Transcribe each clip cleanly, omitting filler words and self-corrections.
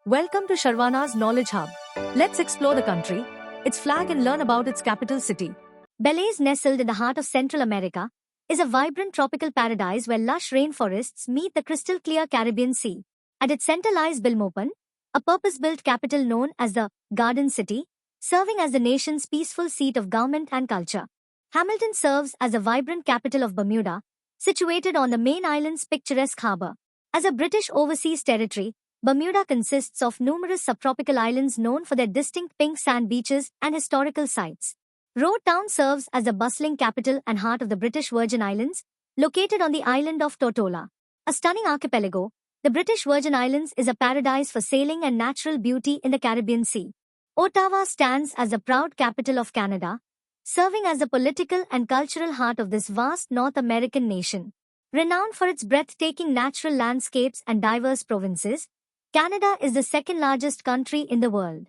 Welcome to Sharwana's Knowledge Hub. Let's explore the country, its flag, and learn about its capital city. Belize, nestled in the heart of Central America, is a vibrant tropical paradise where lush rainforests meet the crystal clear Caribbean Sea. At its center lies Belmopan, a purpose-built capital known as the Garden City, serving as the nation's peaceful seat of government and culture. Hamilton serves as the vibrant capital of Bermuda, situated on the main island's picturesque harbor. As a British overseas territory, Bermuda consists of numerous subtropical islands known for their distinct pink sand beaches and historical sites. Road Town serves as the bustling capital and heart of the British Virgin Islands, located on the island of Tortola. A stunning archipelago, the British Virgin Islands is a paradise for sailing and natural beauty in the Caribbean Sea. Ottawa stands as the proud capital of Canada, serving as the political and cultural heart of this vast North American nation. Renowned for its breathtaking natural landscapes and diverse provinces, Canada is the second largest country in the world.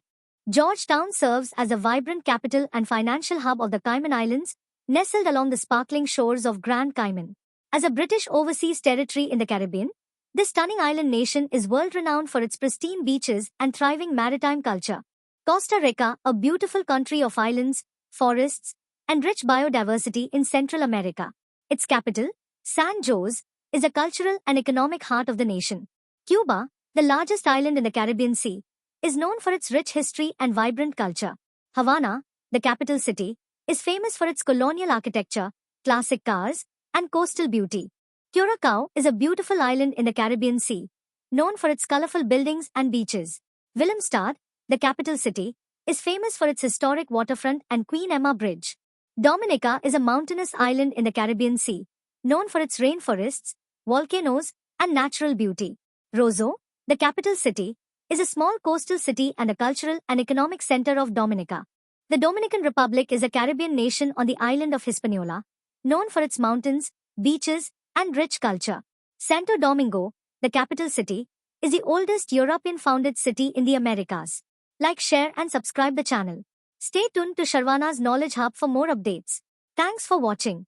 Georgetown serves as a vibrant capital and financial hub of the Cayman Islands, nestled along the sparkling shores of Grand Cayman. As a British overseas territory in the Caribbean, this stunning island nation is world-renowned for its pristine beaches and thriving maritime culture. Costa Rica, a beautiful country of islands, forests, and rich biodiversity in Central America. Its capital, San Jose, is the cultural and economic heart of the nation. Cuba, the largest island in the Caribbean Sea, is known for its rich history and vibrant culture. Havana, the capital city, is famous for its colonial architecture, classic cars, and coastal beauty. Curacao is a beautiful island in the Caribbean Sea, known for its colorful buildings and beaches. Willemstad, the capital city, is famous for its historic waterfront and Queen Emma Bridge. Dominica is a mountainous island in the Caribbean Sea, known for its rainforests, volcanoes, and natural beauty. Roseau, the capital city, is a small coastal city and a cultural and economic center of Dominica. The Dominican Republic is a Caribbean nation on the island of Hispaniola, known for its mountains, beaches, and rich culture. Santo Domingo, the capital city, is the oldest European-founded city in the Americas. Like, share, and subscribe the channel. Stay tuned to Sharwana's Knowledge Hub for more updates. Thanks for watching.